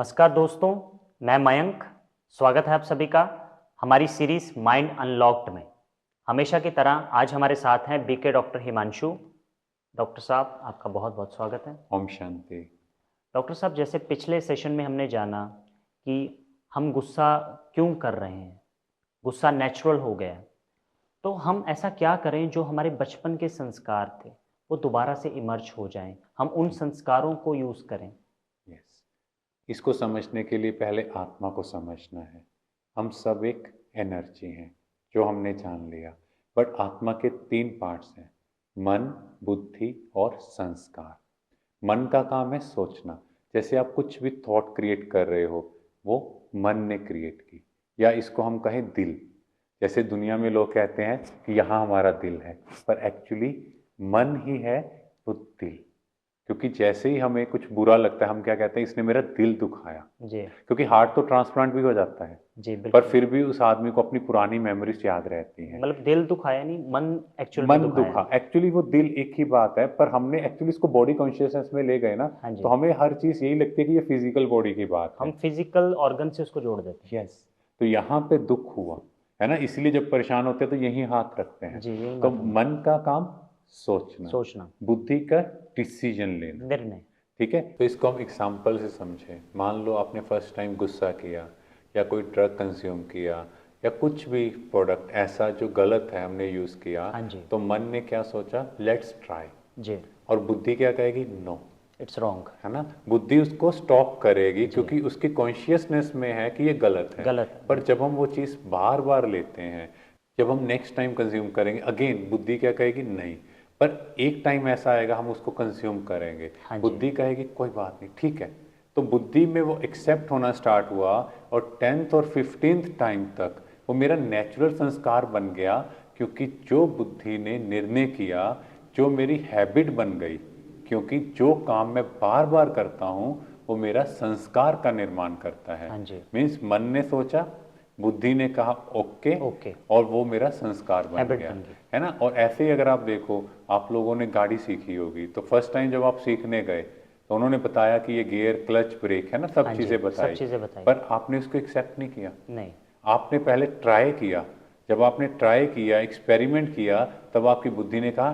नमस्कार दोस्तों, मैं मयंक। स्वागत है आप सभी का हमारी सीरीज माइंड अनलॉक्ड में। हमेशा की तरह आज हमारे साथ हैं बीके डॉक्टर हिमांशु। डॉक्टर साहब, आपका बहुत बहुत स्वागत है। ओम शांति। डॉक्टर साहब, जैसे पिछले सेशन में हमने जाना कि हम गुस्सा क्यों कर रहे हैं, गुस्सा नेचुरल हो गया है, तो हम ऐसा क्या करें जो हमारे बचपन के संस्कार थे वो दोबारा से इमर्ज हो जाएं, हम उन संस्कारों को यूज़ करें। यस, इसको समझने के लिए पहले आत्मा को समझना है। हम सब एक एनर्जी हैं जो हमने जान लिया, बट आत्मा के 3 पार्ट्स हैं, मन, बुद्धि और संस्कार। मन का काम है सोचना। जैसे आप कुछ भी थॉट क्रिएट कर रहे हो, वो मन ने क्रिएट की, या इसको हम कहें दिल। जैसे दुनिया में लोग कहते हैं कि यहाँ हमारा दिल है, पर एक्चुअली मन ही है वो दिल। क्योंकि जैसे ही हमें कुछ बुरा लगता है, हम क्या कहते हैं, इसने मेरा दिल दुखाया। जी क्योंकि हार्ट तो ट्रांसप्लांट भी हो जाता है, जी पर बिल्कुल। फिर भी उस आदमी को अपनी पुरानी मेमोरीज याद रहती हैं। मतलब दिल दुखाया नहीं, मन एक्चुअल में मन दुखाया। दुखा, एक्चुअली वो दिल एक ही बात है, पर हमने एक्चुअली इसको बॉडी कॉन्शियसनेस में ले गए ना, हाँ तो जी, हमें हर चीज यही लगती है कि ये फिजिकल बॉडी की बात हम है। फिजिकल ऑर्गन से उसको जोड़ देते यस, तो यहाँ पे दुख हुआ है ना, इसलिए जब परेशान होते हैं तो यही हाथ रखते हैं। हैं। जी, यही तो बात हम मन का काम सोचना, सोचना, बुद्धि का डिसीजन लेना। निर्णय। ठीक है, तो इसको हम एग्जाम्पल से समझें। मान लो आपने फर्स्ट टाइम गुस्सा किया, या कोई ड्रग कंज्यूम किया, या कुछ भी प्रोडक्ट ऐसा जो गलत है हमने यूज़ किया, हाँ जी, तो मन ने क्या सोचा, लेट्स ट्राई। जी, और बुद्धि क्या कहेगी, नो। It's wrong. है ना, बुद्धि उसको स्टॉप करेगी जी, क्योंकि उसकी कॉन्शियसनेस में है कि ये गलत है। गलत है, पर बिल्कुल। जब हम वो चीज़ बार बार लेते हैं, जब हम नेक्स्ट टाइम कंज्यूम करेंगे, अगेन बुद्धि क्या कहेगी, नहीं। पर एक टाइम ऐसा आएगा हम उसको कंज्यूम करेंगे, हाँ जी, बुद्धि कहेगी कोई बात नहीं, ठीक है। तो बुद्धि में वो एक्सेप्ट होना स्टार्ट हुआ, और 10th और 15th टाइम तक वो मेरा नेचुरल संस्कार बन गया। क्योंकि जो बुद्धि ने निर्णय किया, जो मेरी हैबिट बन गई, क्योंकि जो काम मैं बार बार करता हूँ वो मेरा संस्कार का निर्माण करता है। हाँ जी, मीन्स मन ने सोचा, बुद्धि ने कहा ओके, ओके, और वो मेरा संस्कार बन हैबिट गया। बन गई। है ना। और ऐसे ही अगर आप देखो, आप लोगों ने गाड़ी सीखी होगी, तो फर्स्ट टाइम जब आप सीखने गए तो उन्होंने बताया कि ये गियर, क्लच, ब्रेक है ना, सब हाँ जी, चीज़ें सब बताई, चीज़ें बताई। पर आपने उसको एक्सेप्ट नहीं किया। नहीं, आपने पहले ट्राई किया। जब आपने ट्राई किया, एक्सपेरिमेंट किया, तब आपकी बुद्धि ने कहा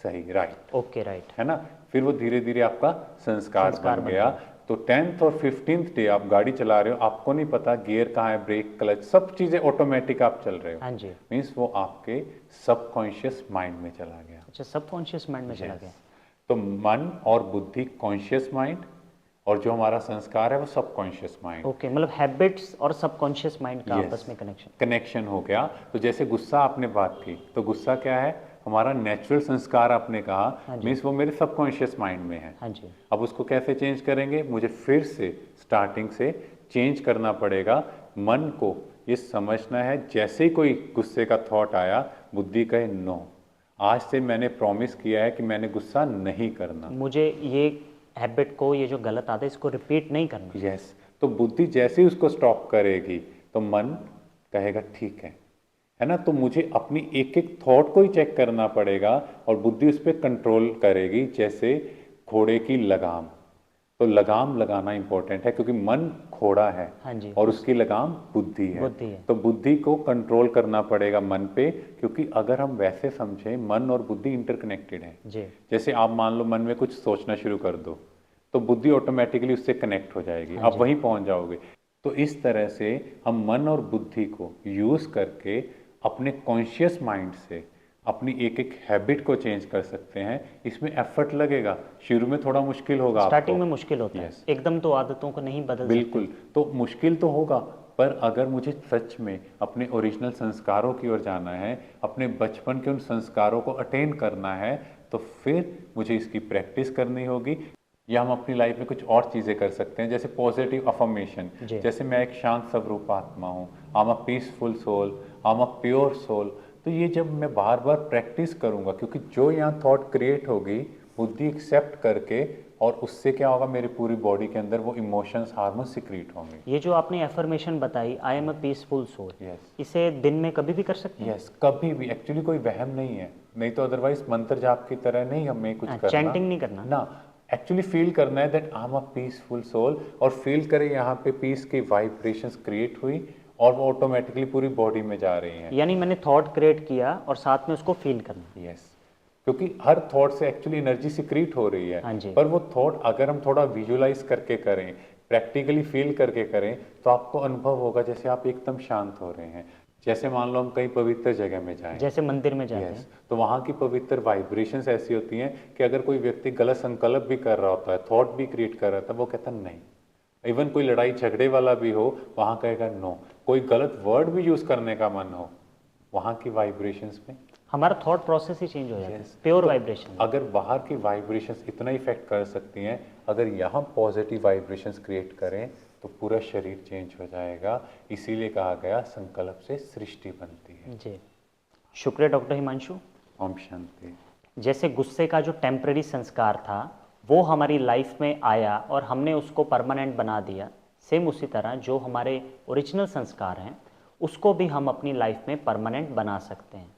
सही, राइट। Okay, right. है ना। फिर वो धीरे धीरे आपका संस्कार संस्कार बन बन गया। गया। तो 10th और 15th डे आप गाड़ी चला रहे हो, आपको नहीं पता गियर कहाँ है, ब्रेक, क्लच, सब चीज़ें ऑटोमेटिक आप चल रहे हो। हाँ जी, मीन्स वो आपके सबकॉन्शियस माइंड में चला गया। अच्छा, सबकॉन्शियस माइंड में चला गया। यस, तो मन और बुद्धि कॉन्शियस माइंड, और जो हमारा संस्कार है वो सबकॉन्शियस माइंड। ओके, मतलब हैबिट्स और सबकॉन्शियस माइंड का यस, आपस में कनेक्शन। कनेक्शन हो गया। तो जैसे गुस्सा आपने बात की, तो गुस्सा क्या है, हमारा नेचुरल संस्कार आपने कहा, हाँ जी, मीन्स वो मेरे सबकॉन्शियस माइंड में है। हाँ जी, अब उसको कैसे चेंज करेंगे, मुझे फिर से स्टार्टिंग से चेंज करना पड़ेगा। मन को ये समझना है, जैसे ही कोई गुस्से का थॉट आया, बुद्धि कहे नो, आज से मैंने प्रॉमिस किया है कि मैंने गुस्सा नहीं करना। मुझे ये हैबिट को, ये जो गलत आदत है, इसको रिपीट नहीं करना। यस, तो बुद्धि जैसे ही उसको स्टॉप करेगी, तो मन कहेगा ठीक है ना। तो मुझे अपनी एक एक थॉट को ही चेक करना पड़ेगा, और बुद्धि उस पर कंट्रोल करेगी। जैसे घोड़े की लगाम, तो लगाम लगाना इंपॉर्टेंट है, क्योंकि मन घोड़ा है हाँ जी, और उसकी लगाम बुद्धि है। बुद्धि है। तो बुद्धि को कंट्रोल करना पड़ेगा मन पे, क्योंकि अगर हम वैसे समझें, मन और बुद्धि इंटरकनेक्टेड है। जी, जैसे आप मान लो मन में कुछ सोचना शुरू कर दो, तो बुद्धि ऑटोमेटिकली उससे कनेक्ट हो जाएगी, हाँ आप जी, वहीं पहुंच जाओगे। तो इस तरह से हम मन और बुद्धि को यूज करके अपने कॉन्शियस माइंड से अपनी एक एक हैबिट को चेंज कर सकते हैं। इसमें एफर्ट लगेगा, शुरू में थोड़ा मुश्किल होगा स्टार्टिंग आपको। में मुश्किल होता है, यस, एकदम तो आदतों को नहीं बदल बिल्कुल, सकते। तो मुश्किल तो होगा, पर अगर मुझे सच में अपने ओरिजिनल संस्कारों की ओर जाना है, अपने बचपन के उन संस्कारों को अटेन करना है, तो फिर मुझे इसकी प्रैक्टिस करनी होगी। या हम अपनी लाइफ में कुछ और चीज़ें कर सकते हैं, जैसे पॉजिटिव अफर्मेशन। जी, जैसे मैं एक शांत स्वरूप आत्मा हूँ, I am a peaceful soul, I am a pure soul. तो ये जब मैं बार बार प्रैक्टिस करूँगा, क्योंकि जो यहाँ थॉट क्रिएट होगी, बुद्धि एक्सेप्ट करके, और उससे क्या होगा, मेरी पूरी बॉडी के अंदर वो इमोशंस, हार्मोन सिक्रीट होंगे। ये जो आपने एफर्मेशन बताई, I am a peaceful soul, yes, इसे दिन में कभी भी कर सकते हैं। यस, कभी भी। एक्चुअली कोई वहम नहीं है, नहीं तो अदरवाइज मंत्र जाप की तरह नहीं हमें कुछ करना चैंटिंग नहीं करना। ना। एक्चुअली फील करना है that I am a peaceful soul, और फील करें यहाँ पे पीस की वाइब्रेशंस क्रिएट हुई और वो ऑटोमेटिकली पूरी बॉडी में जा रही हैं। यानी मैंने थॉट क्रिएट किया और साथ में उसको फील करना। यस, क्योंकि हर थॉट से एक्चुअली एनर्जी सिक्रीट हो रही हाँ है, जी। पर वो थॉट अगर हम थोड़ा विजुअलाइज करके करें, प्रैक्टिकली फील करके करें, तो आपको अनुभव होगा जैसे आप एकदम शांत हो रहे हैं। जैसे मान लो हम कहीं पवित्र जगह में जाएं, जैसे मंदिर में जाते यस, हैं। तो वहाँ की पवित्र वाइब्रेशंस ऐसी होती हैं कि अगर कोई व्यक्ति गलत संकल्प भी कर रहा होता है, थॉट भी क्रिएट कर रहा था, वो कहता नहीं। इवन कोई लड़ाई झगड़े वाला भी हो, वहाँ कहेगा नो। कोई गलत वर्ड भी यूज करने का मन हो, वहाँ की वाइब्रेशंस में हमारा थॉट प्रोसेस ही चेंज हो जाता है, Yes. प्योर तो वाइब्रेशन। अगर बाहर की वाइब्रेशंस इतना इफेक्ट कर सकती हैं, अगर यहाँ पॉजिटिव वाइब्रेशंस क्रिएट करें तो पूरा शरीर चेंज हो जाएगा। इसीलिए कहा गया संकल्प से सृष्टि बनती है। जी, शुक्रिया डॉक्टर हिमांशु। ओम शांति। जैसे गुस्से का जो टेम्पररी संस्कार था वो हमारी लाइफ में आया और हमने उसको परमानेंट बना दिया, सेम उसी तरह जो हमारे ओरिजिनल संस्कार हैं उसको भी हम अपनी लाइफ में परमानेंट बना सकते हैं।